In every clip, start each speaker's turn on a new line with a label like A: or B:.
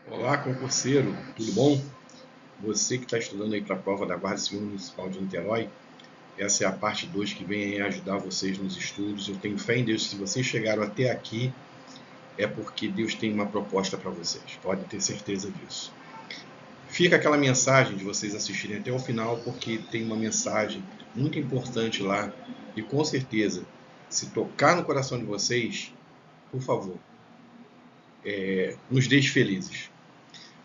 A: Olá, concurseiro, tudo bom? Você que está estudando aí para a prova da Guarda Civil Municipal de Niterói, essa é a parte 2 que vem aí ajudar vocês nos estudos. Eu tenho fé em Deus, se vocês chegaram até aqui, é porque Deus tem uma proposta para vocês, pode ter certeza disso. Fica aquela mensagem de vocês assistirem até o final, porque tem uma mensagem muito importante lá, e com certeza, se tocar no coração de vocês, por favor, nos deixe felizes.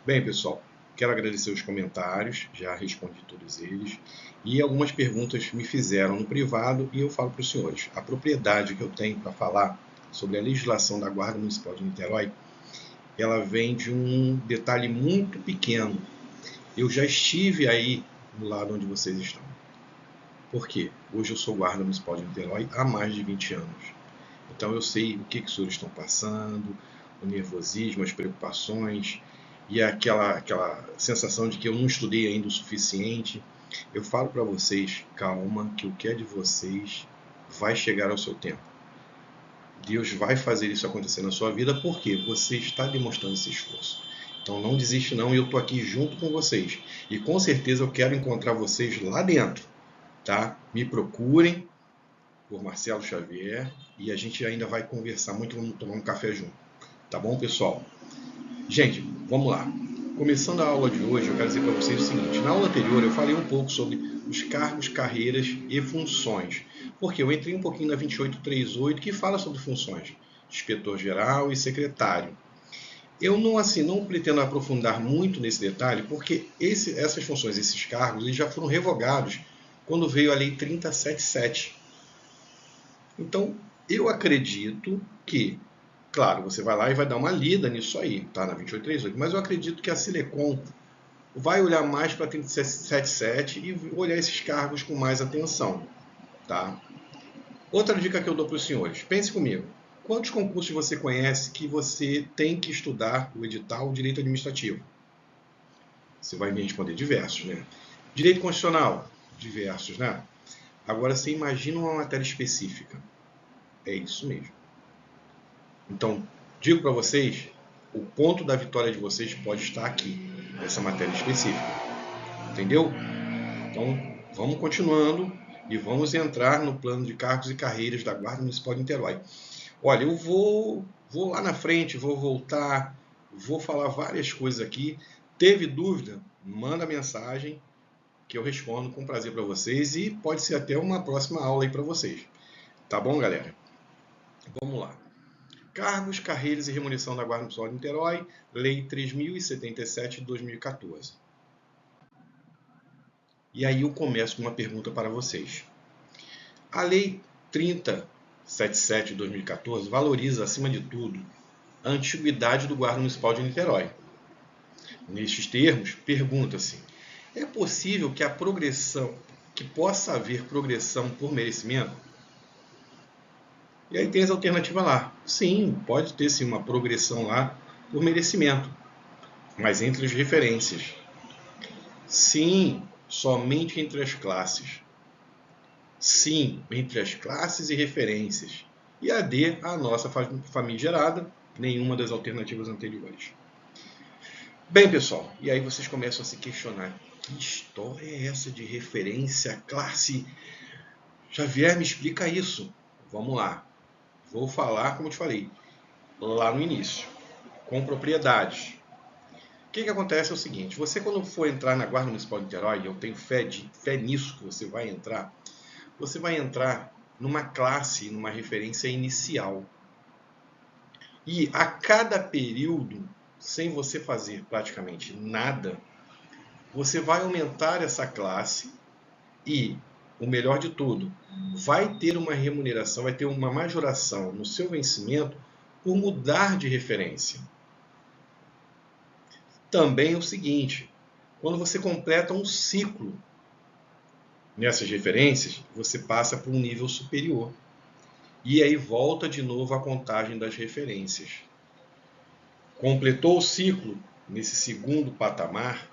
A: Bem, pessoal, quero agradecer os comentários, já respondi todos eles, e algumas perguntas me fizeram no privado e eu falo para os senhores. A propriedade que eu tenho para falar sobre a legislação da Guarda Municipal de Niterói, ela vem de um detalhe muito pequeno. Eu já estive aí do lado onde vocês estão. Por quê? Hoje eu sou guarda municipal de Niterói há mais de 20 anos. Então eu sei o que os senhores estão passando, o nervosismo, as preocupações e aquela sensação de que eu não estudei ainda o suficiente. Eu falo para vocês, calma, que o que é de vocês vai chegar ao seu tempo. Deus vai fazer isso acontecer na sua vida porque você está demonstrando esse esforço. Então não desiste não, e eu estou aqui junto com vocês. E com certeza eu quero encontrar vocês lá dentro, tá? Me procurem por Marcelo Xavier e a gente ainda vai conversar muito, vamos tomar um café junto. Tá bom, pessoal? Gente, vamos lá. Começando a aula de hoje, eu quero dizer para vocês o seguinte. Na aula anterior eu falei um pouco sobre os cargos, carreiras e funções. Porque eu entrei um pouquinho na 2838, que fala sobre funções. Inspetor-geral e secretário. Eu não pretendo aprofundar muito nesse detalhe, porque essas funções, esses cargos, eles já foram revogados quando veio a Lei 3077. Então, eu acredito que, claro, você vai lá e vai dar uma lida nisso aí, tá? Na 2838, mas eu acredito que a Silecom vai olhar mais para 3077 e olhar esses cargos com mais atenção, tá? Outra dica que eu dou para os senhores, pense comigo. Quantos concursos você conhece que você tem que estudar o edital direito administrativo? Você vai me responder diversos, né? Direito constitucional, diversos, né? Agora você imagina uma matéria específica. É isso mesmo. Então, digo para vocês, o ponto da vitória de vocês pode estar aqui, nessa matéria específica. Entendeu? Então, vamos continuando e vamos entrar no plano de cargos e carreiras da Guarda Municipal de Niterói. Olha, eu vou lá na frente, vou voltar, vou falar várias coisas aqui. Teve dúvida? Manda mensagem que eu respondo com prazer para vocês e pode ser até uma próxima aula aí para vocês. Tá bom, galera? Vamos lá. Cargos, carreiras e remuneração da Guarda Municipal de Niterói, Lei 3077 de 2014. E aí eu começo com uma pergunta para vocês. A Lei 3077 de 2014 valoriza, acima de tudo, a antiguidade do Guarda Municipal de Niterói. Nestes termos, pergunta-se: é possível que possa haver progressão por merecimento? E aí tem as alternativas lá. Sim, pode ter sim uma progressão lá por merecimento, mas entre as referências. Sim, somente entre as classes. Sim, entre as classes e referências. E a D, a nossa famigerada, nenhuma das alternativas anteriores. Bem, pessoal, e aí vocês começam a se questionar: que história é essa de referência, classe? Xavier, me explica isso. Vamos lá. Vou falar, como eu te falei, lá no início, com propriedades. O que acontece é o seguinte: você, quando for entrar na Guarda Municipal de Niterói, eu tenho fé nisso que você vai entrar numa classe, numa referência inicial. E a cada período, sem você fazer praticamente nada, você vai aumentar essa classe e, o melhor de tudo, vai ter uma remuneração, vai ter uma majoração no seu vencimento por mudar de referência. Também é o seguinte: quando você completa um ciclo nessas referências, você passa para um nível superior. E aí volta de novo a contagem das referências. Completou o ciclo nesse segundo patamar,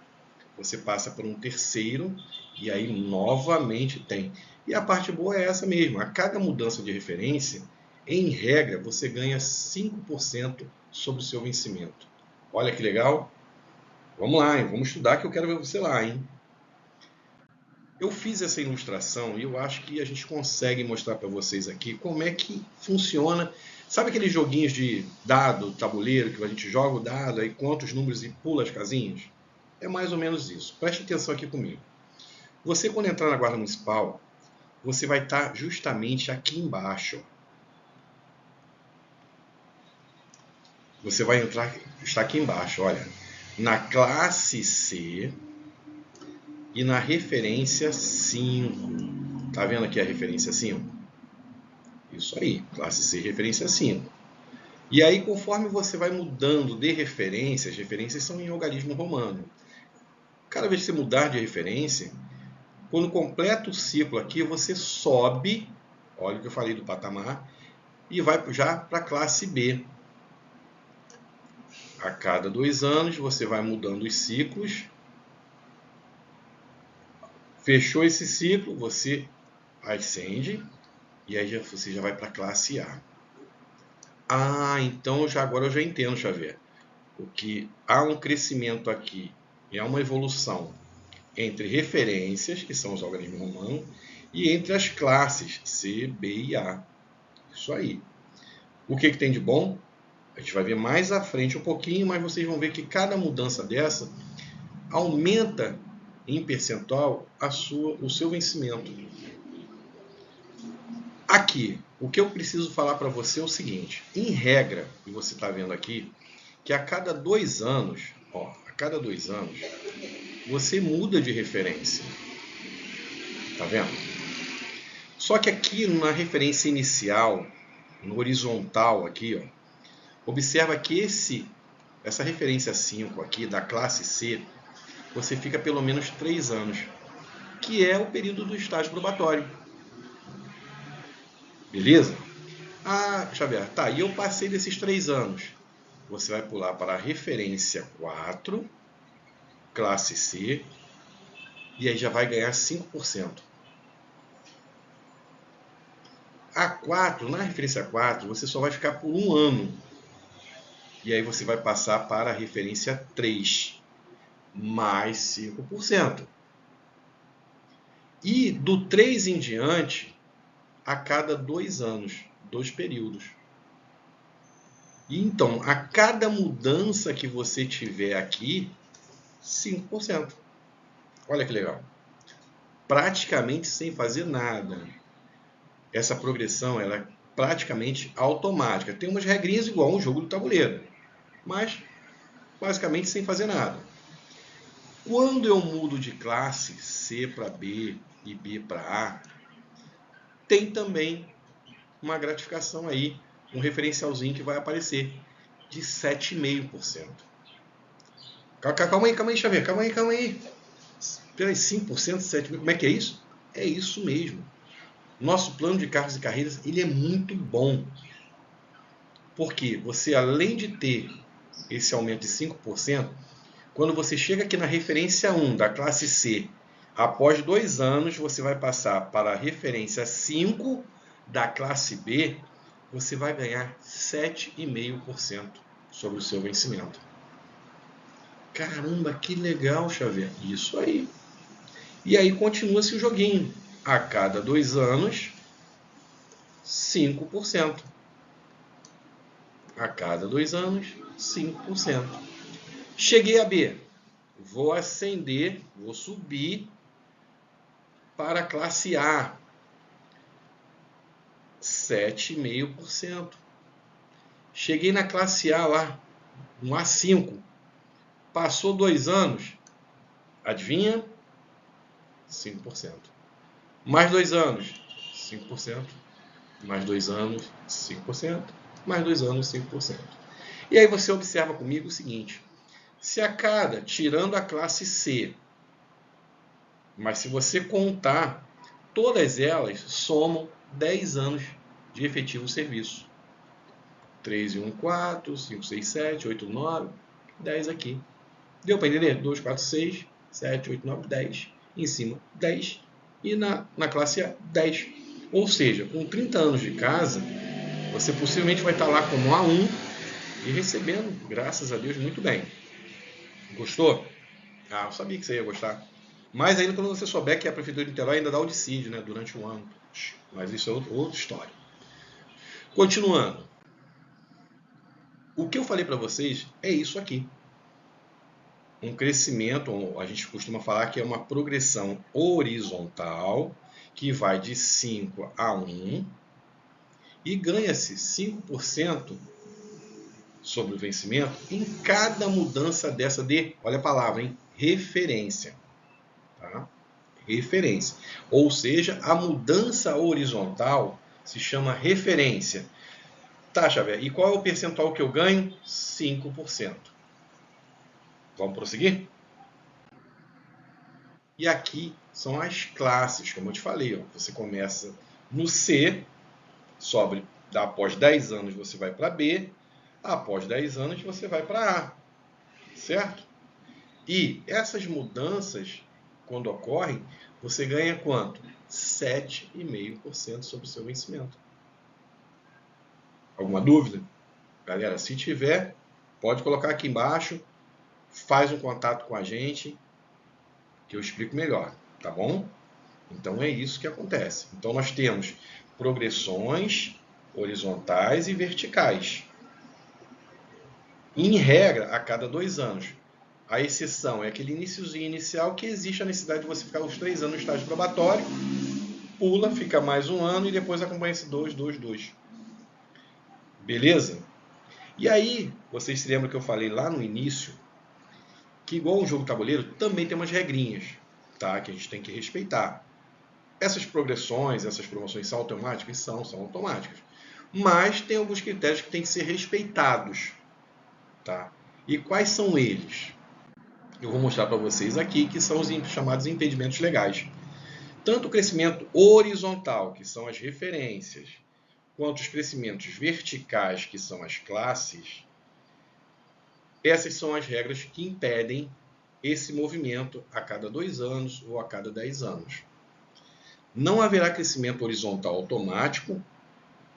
A: você passa para um terceiro e aí novamente tem. E a parte boa é essa mesmo: a cada mudança de referência, em regra, você ganha 5% sobre o seu vencimento. Olha que legal. Vamos lá, hein? Vamos estudar que eu quero ver você lá, hein? Eu fiz essa ilustração e eu acho que a gente consegue mostrar para vocês aqui como é que funciona. Sabe aqueles joguinhos de dado, tabuleiro, que a gente joga o dado, aí conta os números e pula as casinhas? É mais ou menos isso. Preste atenção aqui comigo. Você, quando entrar na Guarda Municipal, você vai estar justamente aqui embaixo. Você vai está aqui embaixo, olha. Na classe C e na referência 5. Tá vendo aqui a referência 5? Isso aí, classe C, referência 5. E aí, conforme você vai mudando de referência, as referências são em algarismo romano. Cada vez que você mudar de referência, quando completa o ciclo aqui, você sobe, olha o que eu falei do patamar, e vai já para a classe B. A cada 2 anos, você vai mudando os ciclos. Fechou esse ciclo, você ascende, e aí você já vai para a classe A. Ah, então agora eu já entendo, Xavier. Porque há um crescimento aqui, e há uma evolução entre referências, que são os algarismos romanos, e entre as classes C, B e A. Isso aí. O que tem de bom? A gente vai ver mais à frente um pouquinho, mas vocês vão ver que cada mudança dessa aumenta em percentual o seu vencimento. Aqui, o que eu preciso falar para você é o seguinte. Em regra, e você está vendo aqui, que a cada 2 anos, você muda de referência. Tá vendo? Só que aqui na referência inicial, no horizontal aqui, ó, observa que essa referência 5 aqui, da classe C, você fica pelo menos 3 anos, que é o período do estágio probatório. Beleza? Ah, Xavier, tá, e eu passei desses 3 anos. Você vai pular para a referência 4, classe C, e aí já vai ganhar 5%. A 4, na referência 4, você só vai ficar por 1 ano. E aí você vai passar para a referência 3, mais 5%. E do 3 em diante, a cada 2 anos, 2 períodos. E então, a cada mudança que você tiver aqui, 5%. Olha que legal. Praticamente sem fazer nada. Essa progressão ela é praticamente automática. Tem umas regrinhas igual um jogo do tabuleiro, mas basicamente sem fazer nada. Quando eu mudo de classe C para B e B para A, tem também uma gratificação aí, um referencialzinho que vai aparecer de 7,5%. Calma aí, Xavier, calma aí. Peraí, 5%, 7,5%, como é que é isso? É isso mesmo. Nosso plano de carros e carreiras ele é muito bom. Porque você, além de ter esse aumento de 5%, quando você chega aqui na referência 1 da classe C, após 2 anos, você vai passar para a referência 5 da classe B, você vai ganhar 7,5% sobre o seu vencimento. Caramba, que legal, Xavier. Isso aí. E aí continua-se o joguinho. A cada 2 anos, 5%. A cada 2 anos, 5%. Cheguei a B. Vou ascender, vou subir para a classe A. 7,5%. Cheguei na classe A lá, um A5. Passou 2 anos, adivinha? 5%. Mais 2 anos, 5%. Mais 2 anos, 5%. Mais 2 anos, 5%. E aí você observa comigo o seguinte. Se a cada, tirando a classe C, mas se você contar, todas elas somam 10 anos de efetivo serviço. 3 e 1, 4, 5, 6, 7, 8, 9, 10 aqui. Deu para entender? 2, 4, 6, 7, 8, 9, 10. Em cima, 10. E na classe A, 10. Ou seja, com 30 anos de casa, você possivelmente vai estar lá como A1 e recebendo, graças a Deus, muito bem. Gostou? Ah, eu sabia que você ia gostar. Mas ainda quando você souber que a Prefeitura de Niterói ainda dá o dissídio, né, durante um ano. Mas isso é outra história. Continuando. O que eu falei para vocês é isso aqui. Um crescimento, a gente costuma falar que é uma progressão horizontal, que vai de 5 a 1, e ganha-se 5% sobre o vencimento em cada mudança dessa de, olha a palavra, hein, referência. Tá? Referência. Ou seja, a mudança horizontal se chama referência. Tá, Xavier, e qual é o percentual que eu ganho? 5%. Vamos prosseguir? E aqui são as classes, como eu te falei. Ó. Você começa no C, sobe, após 10 anos você vai para B, após 10 anos você vai para A. Certo? E essas mudanças, quando ocorrem, você ganha quanto? 7,5% sobre o seu vencimento. Alguma dúvida? Galera, se tiver, pode colocar aqui embaixo, faz um contato com a gente, que eu explico melhor, tá bom? Então é isso que acontece. Então nós temos progressões horizontais e verticais. Em regra, a cada 2 anos. A exceção é aquele iniciozinho inicial que existe a necessidade de você ficar os 3 anos no estágio probatório, pula, fica mais um ano e depois acompanha esse 2, 2, 2. Beleza? E aí, vocês se lembram que eu falei lá no início que igual um jogo tabuleiro, também tem umas regrinhas, tá? Que a gente tem que respeitar. Essas progressões, essas promoções são automáticas? São automáticas. Mas tem alguns critérios que têm que ser respeitados, tá? E quais são eles? Eu vou mostrar para vocês aqui, que são os chamados impedimentos legais. Tanto o crescimento horizontal, que são as referências, quanto os crescimentos verticais, que são as classes, essas são as regras que impedem esse movimento a cada 2 anos ou a cada 10 anos. Não haverá crescimento horizontal automático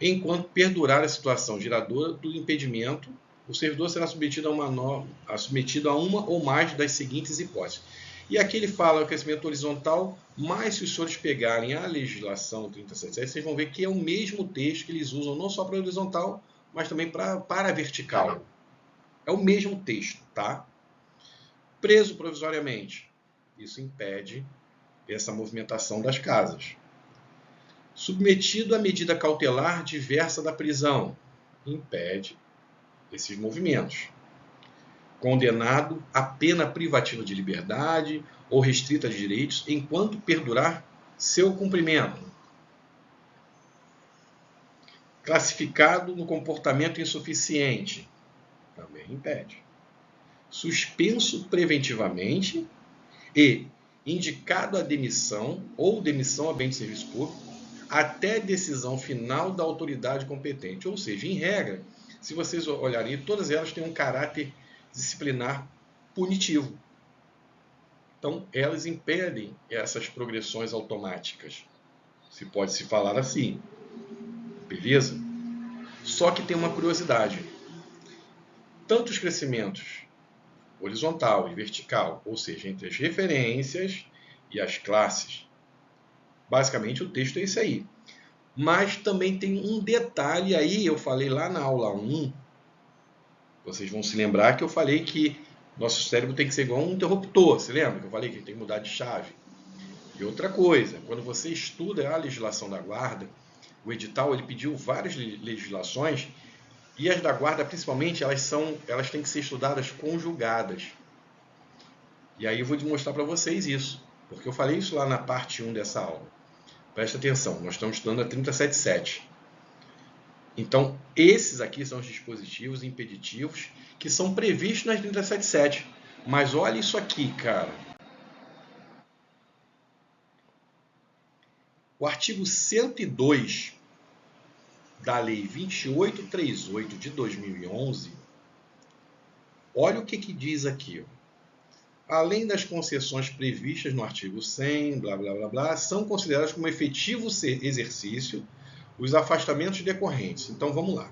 A: enquanto perdurar a situação geradora do impedimento. O servidor será submetido a uma ou mais das seguintes hipóteses. E aqui ele fala o crescimento horizontal, mas se os senhores pegarem a legislação 377, vocês vão ver que é o mesmo texto que eles usam não só para horizontal, mas também para vertical. É o mesmo texto, tá? Preso provisoriamente. Isso impede essa movimentação das casas. Submetido à medida cautelar diversa da prisão. Impede esses movimentos. Condenado a pena privativa de liberdade ou restrita de direitos enquanto perdurar seu cumprimento. Classificado no comportamento insuficiente. Também impede. Suspenso preventivamente e indicado a demissão ou demissão a bem de serviço público até decisão final da autoridade competente. Ou seja, em regra, se vocês olharem, todas elas têm um caráter disciplinar punitivo. Então, elas impedem essas progressões automáticas. Se pode se falar assim. Beleza? Só que tem uma curiosidade. Tanto os crescimentos horizontal e vertical, ou seja, entre as referências e as classes. Basicamente o texto é esse aí. Mas também tem um detalhe aí, eu falei lá na aula 1, vocês vão se lembrar que eu falei que nosso cérebro tem que ser igual um interruptor, você lembra que eu falei que ele tem que mudar de chave? E outra coisa, quando você estuda a legislação da guarda, o edital ele pediu várias legislações, e as da guarda, principalmente, elas têm que ser estudadas conjugadas. E aí eu vou mostrar para vocês isso, porque eu falei isso lá na parte 1 dessa aula. Presta atenção, nós estamos estudando a 377. Então, esses aqui são os dispositivos impeditivos que são previstos nas 377. Mas olha isso aqui, cara. O artigo 102 da Lei 2838 de 2011, olha o que diz aqui. Além das concessões previstas no artigo 100, blá, blá, blá, blá, são consideradas como efetivo exercício os afastamentos decorrentes. Então, vamos lá.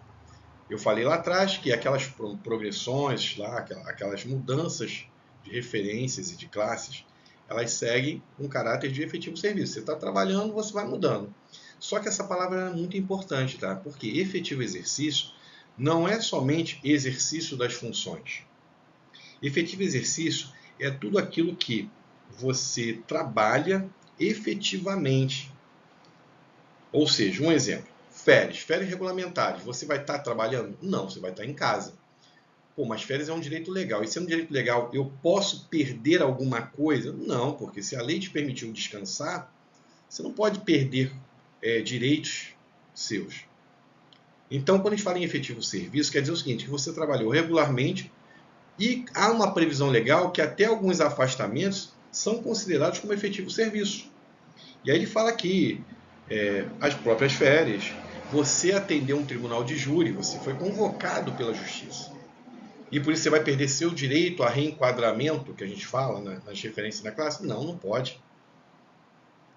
A: Eu falei lá atrás que aquelas progressões, lá, aquelas mudanças de referências e de classes, elas seguem um caráter de efetivo serviço. Você está trabalhando, você vai mudando. Só que essa palavra é muito importante, tá? Porque efetivo exercício não é somente exercício das funções. Efetivo exercício é tudo aquilo que você trabalha efetivamente. Ou seja, um exemplo, férias regulamentares. Você vai estar trabalhando? Não, você vai estar em casa. Pô, mas férias é um direito legal. E sendo um direito legal, eu posso perder alguma coisa? Não, porque se a lei te permitiu descansar, você não pode perder direitos seus. Então, quando a gente fala em efetivo serviço, quer dizer o seguinte, que você trabalhou regularmente e há uma previsão legal que até alguns afastamentos são considerados como efetivo serviço. E aí ele fala aqui, as próprias férias, você atendeu um tribunal de júri, você foi convocado pela justiça. E por isso você vai perder seu direito a reenquadramento, que a gente fala nas referências da classe? Não, não pode.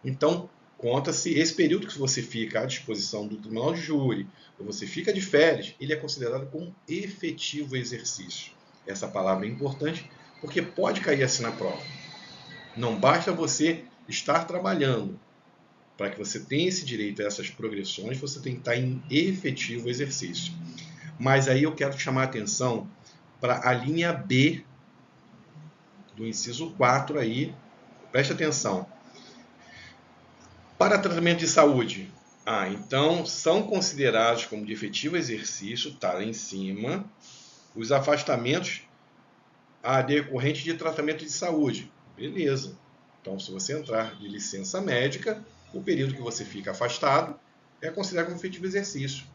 A: Então, conta-se esse período que você fica à disposição do tribunal de júri, ou você fica de férias, ele é considerado como efetivo exercício. Essa palavra é importante porque pode cair assim na prova. Não basta você estar trabalhando. Para que você tenha esse direito a essas progressões, você tem que estar em efetivo exercício. Mas aí eu quero chamar a atenção para a linha B do inciso 4 aí. Preste atenção. Para tratamento de saúde, então são considerados como de efetivo exercício, está lá em cima, os afastamentos decorrentes de tratamento de saúde. Beleza. Então, se você entrar de licença médica, o período que você fica afastado é considerado como efetivo exercício.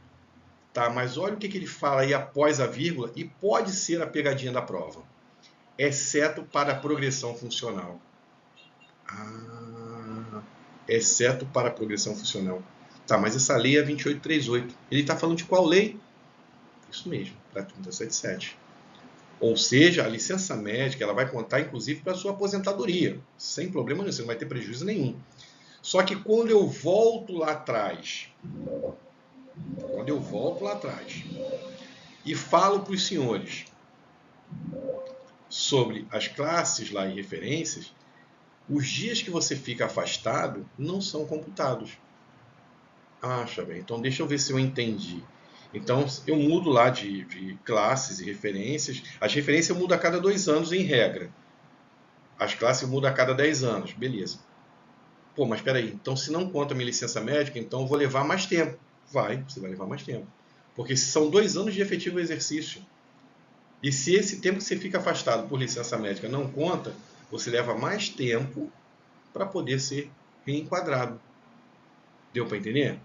A: Tá, mas olha o que ele fala aí após a vírgula, e pode ser a pegadinha da prova. Exceto para a progressão funcional. Exceto para a progressão funcional. Tá, mas essa lei é 2838. Ele está falando de qual lei? Isso mesmo, para 3077. Ou seja, a licença médica ela vai contar, inclusive, para a sua aposentadoria. Sem problema nenhum, você não vai ter prejuízo nenhum. Só que quando eu volto lá atrás, e falo para os senhores sobre as classes lá e referências, os dias que você fica afastado não são computados. Bem, então deixa eu ver se eu entendi. Então eu mudo lá de classes e referências. As referências eu mudo a cada 2 anos em regra. As classes eu mudo a cada 10 anos, beleza. Pô, mas espera aí, então se não conta minha licença médica, então eu vou levar mais tempo. Você vai levar mais tempo. Porque são 2 anos de efetivo exercício. E se esse tempo que você fica afastado por licença médica não conta, você leva mais tempo para poder ser reenquadrado. Deu para entender?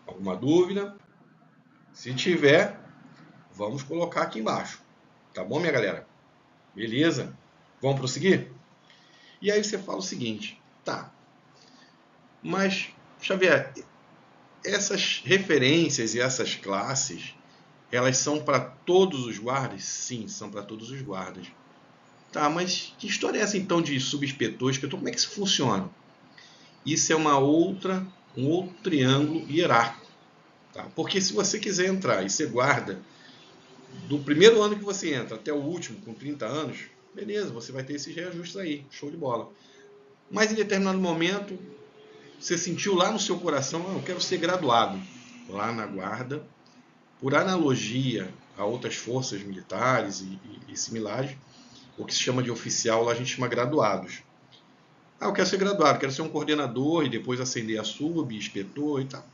A: Alguma dúvida? Se tiver, vamos colocar aqui embaixo. Tá bom, minha galera? Beleza? Vamos prosseguir? E aí você fala o seguinte, tá, mas, Xavier, essas referências e essas classes, elas são para todos os guardas? Sim, são para todos os guardas. Tá, mas que história é essa então de subinspetor, inspetor? Como é que isso funciona? Isso é um outro triângulo hierárquico. Tá? Porque se você quiser entrar e ser guarda, do primeiro ano que você entra até o último, com 30 anos, beleza, você vai ter esses reajustes aí, show de bola. Mas em determinado momento, você sentiu lá no seu coração, eu quero ser graduado. Lá na guarda, por analogia a outras forças militares e similares, o que se chama de oficial, lá a gente chama graduados. Eu quero ser graduado, quero ser um coordenador e depois ascender a sub, inspetor e tal.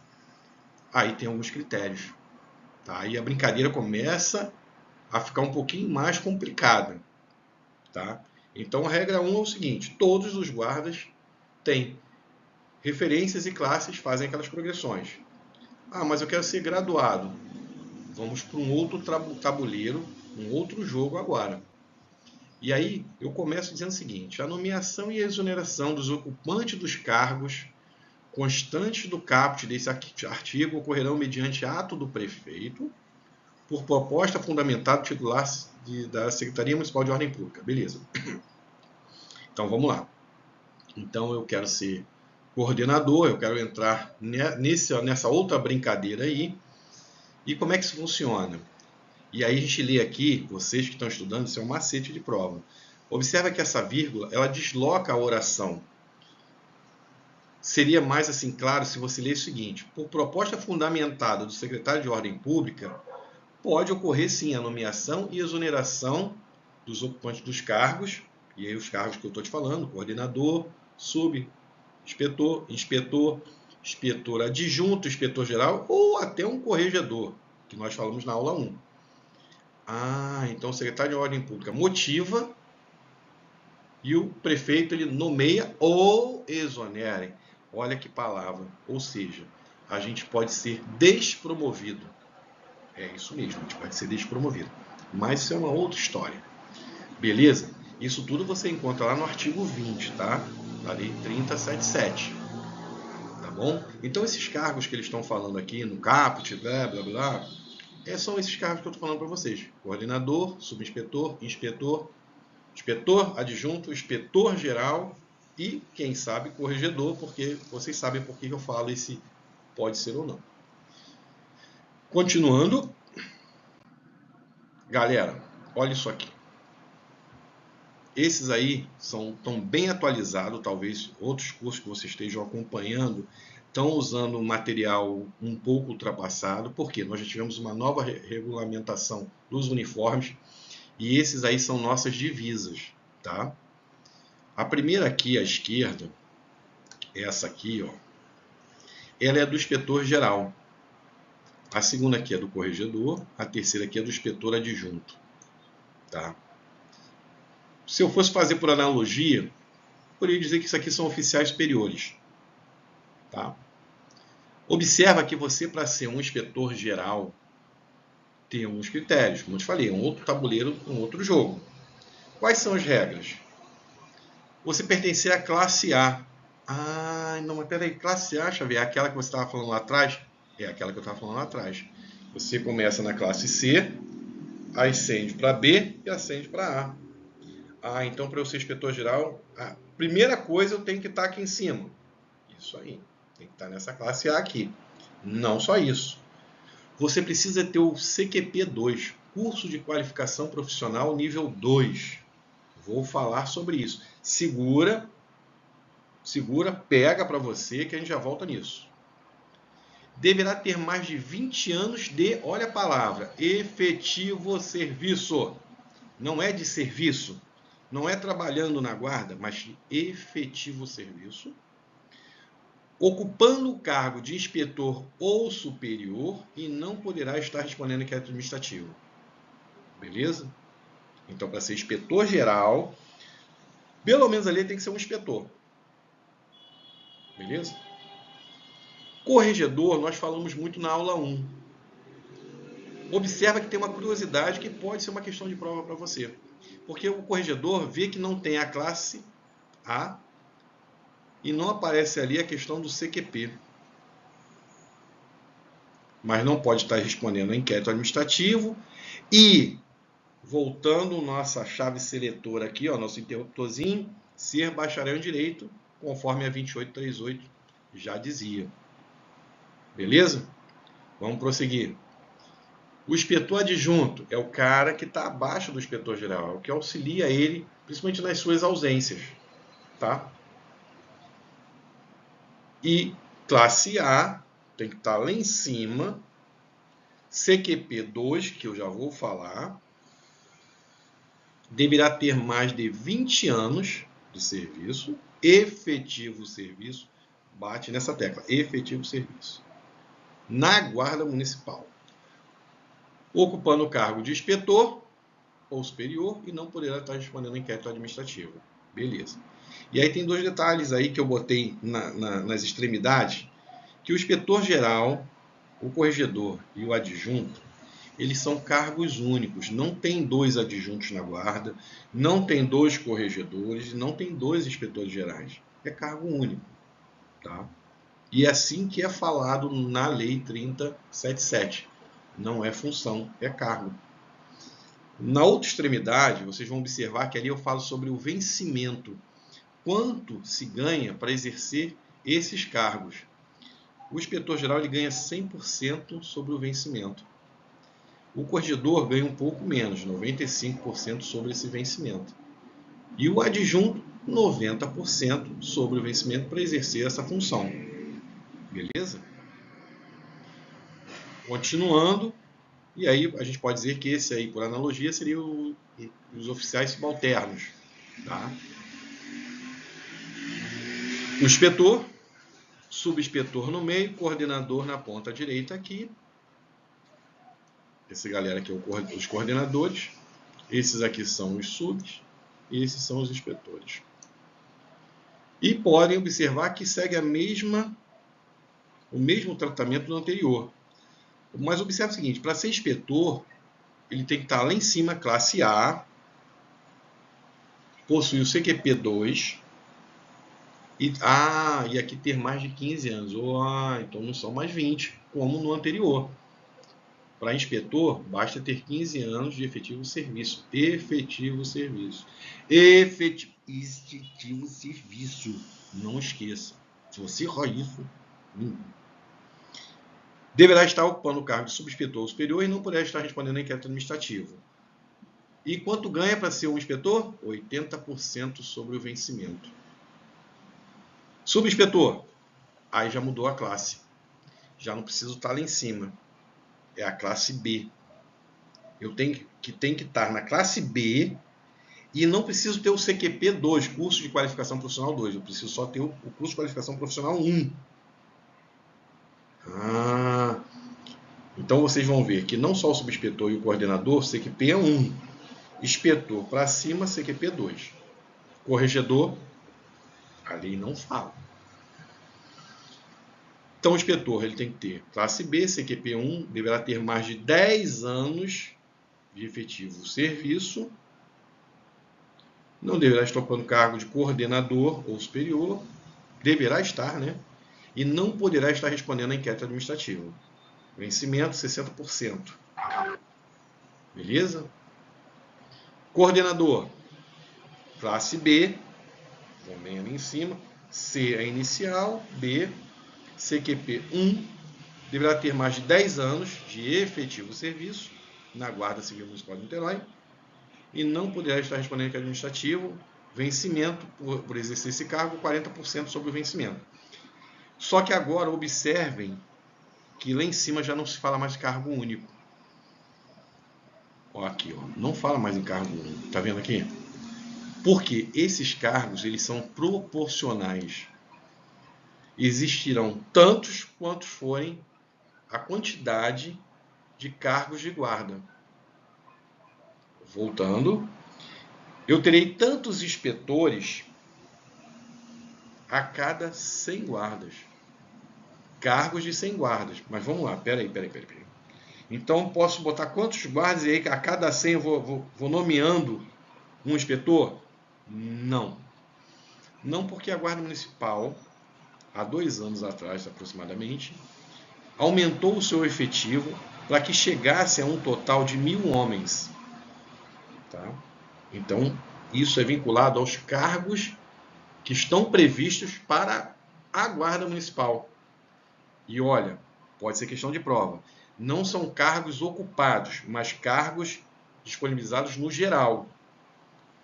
A: Aí tem alguns critérios. Tá? Aí a brincadeira começa a ficar um pouquinho mais complicada. Tá? Então a regra 1 é o seguinte, todos os guardas têm referências e classes, fazem aquelas progressões. Mas eu quero ser graduado. Vamos para um outro tabuleiro, um outro jogo agora. E aí eu começo dizendo o seguinte, a nomeação e a exoneração dos ocupantes dos cargos constantes do caput desse artigo ocorrerão mediante ato do prefeito, por proposta fundamentada do titular da Secretaria Municipal de Ordem Pública. Beleza. Então vamos lá. Então eu quero ser coordenador, eu quero entrar nessa outra brincadeira aí, E como é que isso funciona? E aí a gente lê aqui, vocês que estão estudando, isso é um macete de prova. Observa que essa vírgula, ela desloca a oração. Seria mais assim claro se você ler o seguinte: por proposta fundamentada do secretário de Ordem Pública, pode ocorrer sim a nomeação e exoneração dos ocupantes dos cargos, e aí os cargos que eu estou te falando, coordenador, subinspetor, inspetor, inspetor adjunto, inspetor geral ou até um corregedor, que nós falamos na aula 1. Então o secretário de Ordem Pública motiva e o prefeito ele nomeia ou exonera. Olha que palavra. Ou seja, a gente pode ser despromovido. É isso mesmo, a gente pode ser despromovido. Mas isso é uma outra história. Beleza? Isso tudo você encontra lá no artigo 20, tá? Da Lei 3077. Tá bom? Então esses cargos que eles estão falando aqui no caput, blá blá blá, são esses cargos que eu estou falando para vocês. Coordenador, subinspetor, inspetor, inspetor adjunto, inspetor geral e, quem sabe, corregedor, porque vocês sabem por que eu falo esse pode ser ou não. Continuando, galera, olha isso aqui. Esses aí estão bem atualizados, talvez outros cursos que vocês estejam acompanhando estão usando material um pouco ultrapassado, porque nós já tivemos uma nova regulamentação dos uniformes e esses aí são nossas divisas, tá? A primeira aqui à esquerda, essa aqui, ó, ela é do inspetor geral. A segunda aqui é do corregedor, a terceira aqui é do inspetor adjunto, tá? Se eu fosse fazer por analogia, poderia dizer que isso aqui são oficiais superiores, tá? Observa que você, para ser um inspetor geral, tem alguns critérios, como eu te falei, um outro tabuleiro, um outro jogo. Quais são as regras? Você pertencer à classe A. Não, mas peraí, classe A, Xavier, é aquela que você estava falando lá atrás? É aquela que eu estava falando lá atrás. Você começa na classe C, ascende para B e ascende para A. Então para eu ser inspetor geral, a primeira coisa eu tenho que estar aqui em cima. Isso aí, tem que estar nessa classe A aqui. Não só isso. Você precisa ter o CQP 2, Curso de Qualificação Profissional nível 2. Vou falar sobre isso. Segura, pega para você que a gente já volta nisso. Deverá ter mais de 20 anos de, olha a palavra, efetivo serviço. Não é de serviço, não é trabalhando na guarda, mas de efetivo serviço. Ocupando o cargo de inspetor ou superior e não poderá estar respondendo inquérito administrativo. Beleza? Então, para ser inspetor geral, pelo menos ali tem que ser um inspetor. Beleza? Corregedor, nós falamos muito na aula 1. Observa que tem uma curiosidade que pode ser uma questão de prova para você. Porque o corregedor vê que não tem a classe A e não aparece ali a questão do CQP. Mas não pode estar respondendo ao inquérito administrativo. E, voltando nossa chave seletora aqui, ó, nosso interruptorzinho, ser bacharel em Direito, conforme a 2838 já dizia. Beleza? Vamos prosseguir. O inspetor adjunto é o cara que está abaixo do inspetor geral, é o que auxilia ele, principalmente nas suas ausências. Tá? E classe A tem que estar lá em cima, CQP 2, que eu já vou falar, deverá ter mais de 20 anos de serviço, efetivo serviço, bate nessa tecla, efetivo serviço, na Guarda Municipal, ocupando o cargo de inspetor ou superior e não poderá estar respondendo inquérito administrativo. Beleza. E aí tem dois detalhes aí que eu botei nas extremidades, que o inspetor geral, o corregedor e o adjunto, eles são cargos únicos. Não tem dois adjuntos na guarda, não tem dois corregedores, não tem dois inspetores gerais. É cargo único. Tá? E é assim que é falado na Lei 3077. Não é função, é cargo. Na outra extremidade, vocês vão observar que ali eu falo sobre o vencimento. Quanto se ganha para exercer esses cargos? O inspetor-geral ele ganha 100% sobre o vencimento. O corregedor ganha um pouco menos, 95% sobre esse vencimento. E o adjunto, 90% sobre o vencimento para exercer essa função. Beleza? Continuando, e aí a gente pode dizer que esse aí, por analogia, seria os oficiais subalternos. Tá? O inspetor, subinspetor no meio, coordenador na ponta direita aqui. Essa galera aqui é os coordenadores. Esses aqui são os subs. E esses são os inspetores. E podem observar que segue o mesmo tratamento do anterior. Mas observe o seguinte, para ser inspetor, ele tem que estar lá em cima, classe A, possui o CQP 2, e aqui ter mais de 15 anos. Então não são mais 20, como no anterior. Para inspetor, basta ter 15 anos de efetivo serviço. Efetivo serviço. Efetivo serviço. Não esqueça. Se você errar isso, deverá estar ocupando o cargo de subinspetor ou superior e não poderá estar respondendo a inquérito administrativo. E quanto ganha para ser um inspetor? 80% sobre o vencimento. Subinspetor. Aí já mudou a classe. Já não preciso estar lá em cima. É a classe B. Eu tenho que estar na classe B e não preciso ter o CQP 2, curso de qualificação profissional 2. Eu preciso só ter o curso de qualificação profissional 1. Então vocês vão ver que não só o subinspetor e o coordenador, CQP é 1. Inspetor para cima, CQP 2. Corregedor, a lei não fala. Então o inspetor ele tem que ter classe B, CQP 1, deverá ter mais de 10 anos de efetivo serviço, não deverá estar ocupando cargo de coordenador ou superior, deverá estar, né? E não poderá estar respondendo a inquérito administrativo. Vencimento 60%. Beleza? Coordenador, classe B, também ali em cima, C é inicial, B, CQP 1, deverá ter mais de 10 anos de efetivo serviço na Guarda Civil Municipal de Niterói e não poderá estar respondendo ao administrativo, vencimento por exercer esse cargo, 40% sobre o vencimento. Só que agora observem que lá em cima já não se fala mais de cargo único. Aqui, não fala mais em cargo único, tá vendo aqui? Porque esses cargos eles são proporcionais. Existirão tantos quantos forem a quantidade de cargos de guarda. Voltando, eu terei tantos inspetores a cada 100 guardas. Cargos de 100 guardas. Mas vamos lá, peraí. Então, posso botar quantos guardas e aí a cada 100 eu vou nomeando um inspetor? Não. Não, porque a Guarda Municipal, há 2 anos atrás aproximadamente, aumentou o seu efetivo para que chegasse a um total de 1.000 homens. Tá? Então, isso é vinculado aos cargos que estão previstos para a Guarda Municipal. E olha, pode ser questão de prova. Não são cargos ocupados, mas cargos disponibilizados no geral.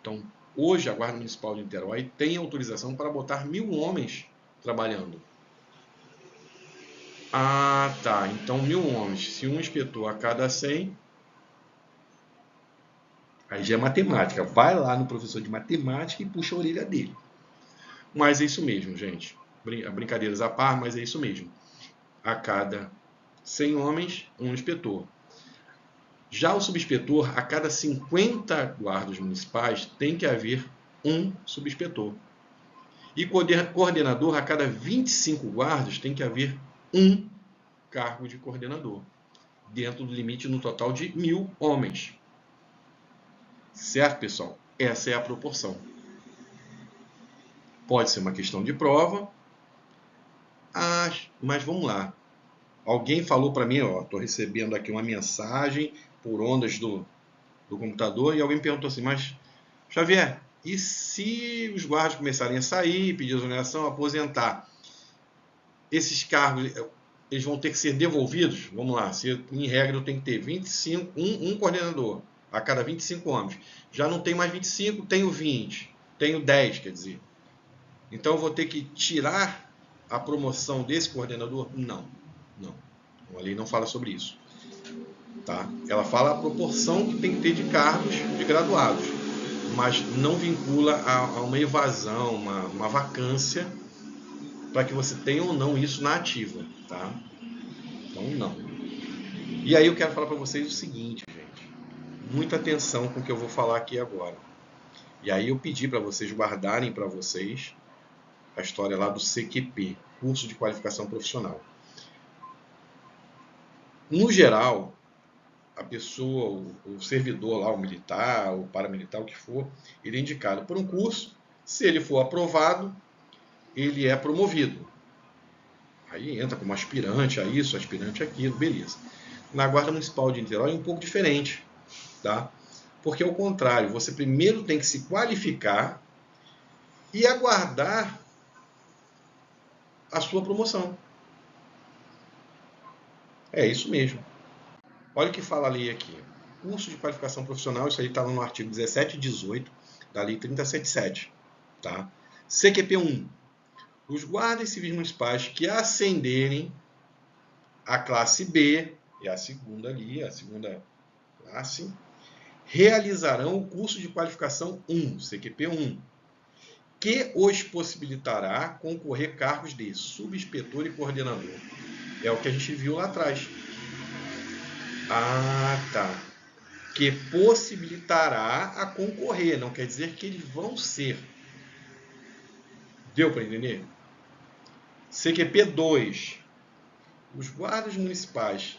A: Então, hoje a Guarda Municipal de Niterói tem autorização para botar 1.000 homens trabalhando. Tá. Então, 1.000 homens. Se um inspetor a cada 100... Aí já é matemática. Vai lá no professor de matemática e puxa a orelha dele. Mas é isso mesmo, gente. Brincadeiras à par, mas é isso mesmo. A cada 100 homens, um inspetor. Já o subinspetor, a cada 50 guardas municipais, tem que haver um subinspetor. E coordenador, a cada 25 guardas, tem que haver um cargo de coordenador. Dentro do limite no total de 1.000 homens. Certo, pessoal? Essa é a proporção. Pode ser uma questão de prova. Mas vamos lá. Alguém falou para mim, estou recebendo aqui uma mensagem por ondas do computador e alguém perguntou assim, mas Xavier, e se os guardas começarem a sair, pedir exoneração, aposentar? Esses cargos, eles vão ter que ser devolvidos. Vamos lá, se em regra eu tenho que ter 25, um coordenador a cada 25 homens. Já não tenho mais 25, tenho 20, tenho 10, quer dizer. Então eu vou ter que tirar a promoção desse coordenador? Não. A lei não fala sobre isso. Tá? Ela fala a proporção que tem que ter de cargos de graduados, mas não vincula a uma evasão, uma vacância, para que você tenha ou não isso na ativa. Tá? Então, não. E aí eu quero falar para vocês o seguinte, gente. Muita atenção com o que eu vou falar aqui agora. E aí eu pedi para vocês guardarem para vocês a história lá do CQP, Curso de Qualificação Profissional. No geral, a pessoa, o servidor lá, o militar, o paramilitar, o que for, ele é indicado por um curso. Se ele for aprovado, ele é promovido. Aí entra como aspirante a isso, aspirante a aquilo, beleza. Na Guarda Municipal de Niterói é um pouco diferente, tá? Porque é o contrário, você primeiro tem que se qualificar e aguardar a sua promoção. É isso mesmo. Olha o que fala a lei aqui. Curso de qualificação profissional, isso aí está no artigo 17 e 18 da Lei 3077. Tá? CQP 1. Os guardas civis municipais que ascenderem à classe B, é a segunda ali, a segunda classe, realizarão o curso de qualificação 1, CQP 1, que os possibilitará concorrer cargos de subinspetor e coordenador. É o que a gente viu lá atrás. Ah, tá. Que possibilitará a concorrer, não quer dizer que eles vão ser. Deu para entender? CQP 2. Os guardas municipais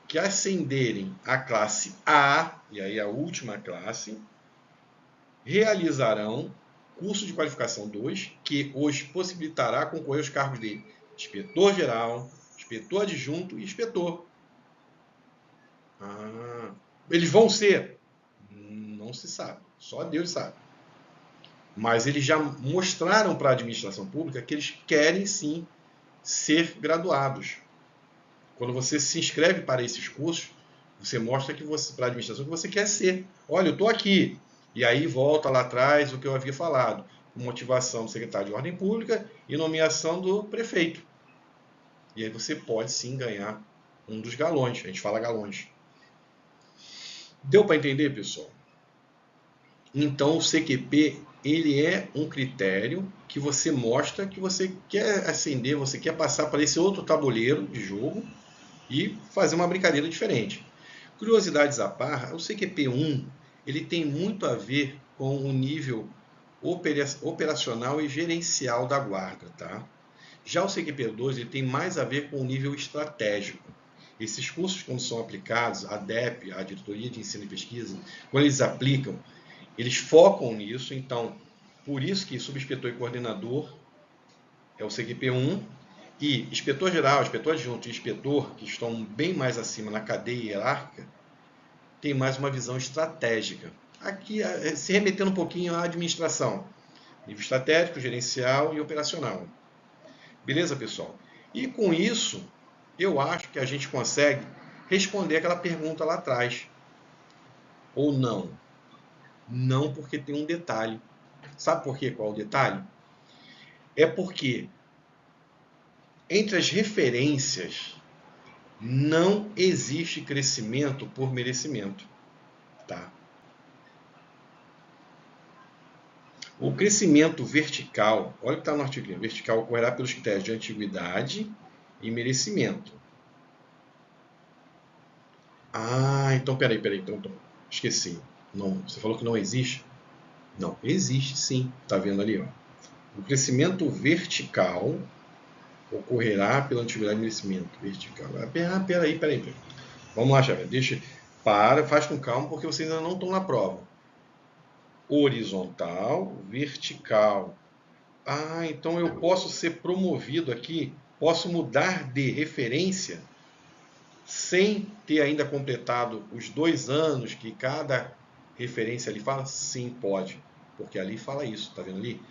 A: que ascenderem à classe A, e aí a última classe, realizarão curso de qualificação 2, que os possibilitará concorrer aos cargos de inspetor-geral, inspetor adjunto e inspetor. Eles vão ser? Não se sabe, só Deus sabe. Mas eles já mostraram para a administração pública que eles querem sim ser graduados. Quando você se inscreve para esses cursos, você mostra que você, para a administração que você quer ser. Olha, eu estou aqui. E aí volta lá atrás o que eu havia falado. Motivação do secretário de Ordem Pública e nomeação do prefeito. E aí você pode sim ganhar um dos galões. A gente fala galões. Deu para entender, pessoal? Então o CQP, ele é um critério que você mostra que você quer ascender, você quer passar para esse outro tabuleiro de jogo e fazer uma brincadeira diferente. Curiosidades à par, o CQP1 ele tem muito a ver com o nível operacional e gerencial da guarda. Tá? Já o CQP2 ele tem mais a ver com o nível estratégico. Esses cursos, quando são aplicados, a DEP, a Diretoria de Ensino e Pesquisa, quando eles aplicam, eles focam nisso. Então, por isso que subinspetor e coordenador é o CQP1, e inspetor-geral, inspetor adjunto e inspetor, que estão bem mais acima na cadeia hierárquica, tem mais uma visão estratégica. Aqui, se remetendo um pouquinho à administração. Nível estratégico, gerencial e operacional. Beleza, pessoal? E com isso, eu acho que a gente consegue responder aquela pergunta lá atrás. Ou não? Não, porque tem um detalhe. Sabe por quê? Qual é o detalhe? É porque entre as referências não existe crescimento por merecimento. Tá? O crescimento vertical, olha o que está no artigo, vertical ocorrerá pelos critérios de antiguidade e merecimento. Ah, então peraí, então, esqueci. Não, você falou que não existe? Não, existe sim, tá vendo ali, ó. O crescimento vertical ocorrerá pela antiguidade e merecimento. Vertical. Peraí. Vamos lá, Xavier. Faz com calma, porque vocês ainda não estão na prova. Horizontal, vertical. Ah, então eu posso ser promovido aqui, posso mudar de referência sem ter ainda completado os 2 anos que cada referência ali fala? Sim, pode, porque ali fala isso, tá vendo ali?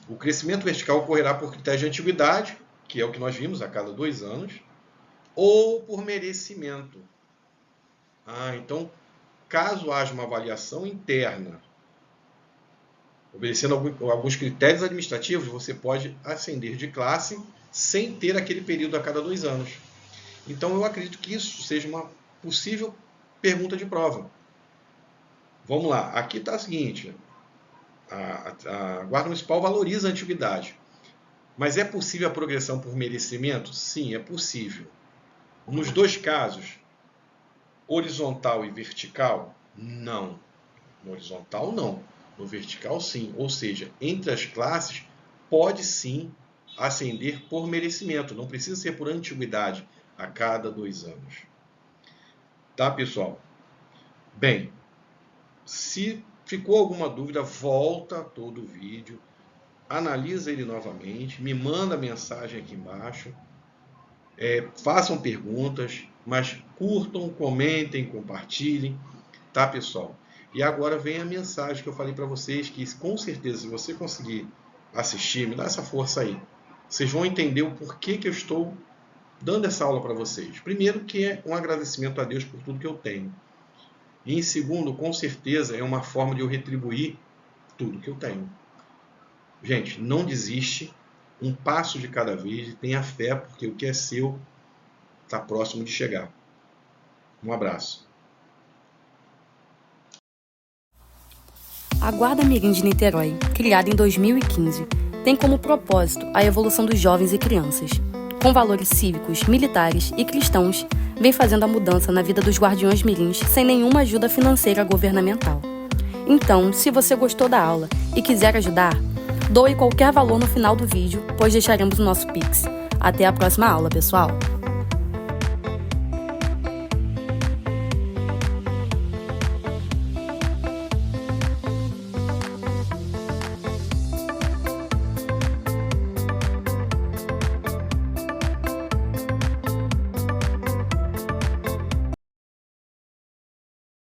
A: O crescimento vertical ocorrerá por critério de antiguidade, que é o que nós vimos a cada 2 anos, ou por merecimento. Então, caso haja uma avaliação interna, obedecendo alguns critérios administrativos, você pode ascender de classe sem ter aquele período a cada 2 anos. Então, eu acredito que isso seja uma possível pergunta de prova. Vamos lá, aqui está o seguinte, a Guarda Municipal valoriza a antiguidade, mas é possível a progressão por merecimento? Sim, é possível. Nos 2 casos, horizontal e vertical? Não. No horizontal, não. No vertical, sim. Ou seja, entre as classes, pode sim ascender por merecimento. Não precisa ser por antiguidade a cada 2 anos. Tá, pessoal? Bem, se ficou alguma dúvida, volta todo o vídeo, analisa ele novamente, me manda mensagem aqui embaixo. Façam perguntas, mas curtam, comentem, compartilhem, tá, pessoal? E agora vem a mensagem que eu falei para vocês, que com certeza, se você conseguir assistir, me dá essa força aí. Vocês vão entender o porquê que eu estou dando essa aula para vocês. Primeiro, que é um agradecimento a Deus por tudo que eu tenho. E em segundo, com certeza, é uma forma de eu retribuir tudo que eu tenho. Gente, não desiste. Um passo de cada vez e tenha fé, porque o que é seu está próximo de chegar. Um abraço.
B: A Guarda Mirim de Niterói, criada em 2015, tem como propósito a evolução dos jovens e crianças. Com valores cívicos, militares e cristãos, vem fazendo a mudança na vida dos guardiões mirins sem nenhuma ajuda financeira governamental. Então, se você gostou da aula e quiser ajudar, doe qualquer valor no final do vídeo, pois deixaremos o nosso Pix. Até a próxima aula, pessoal!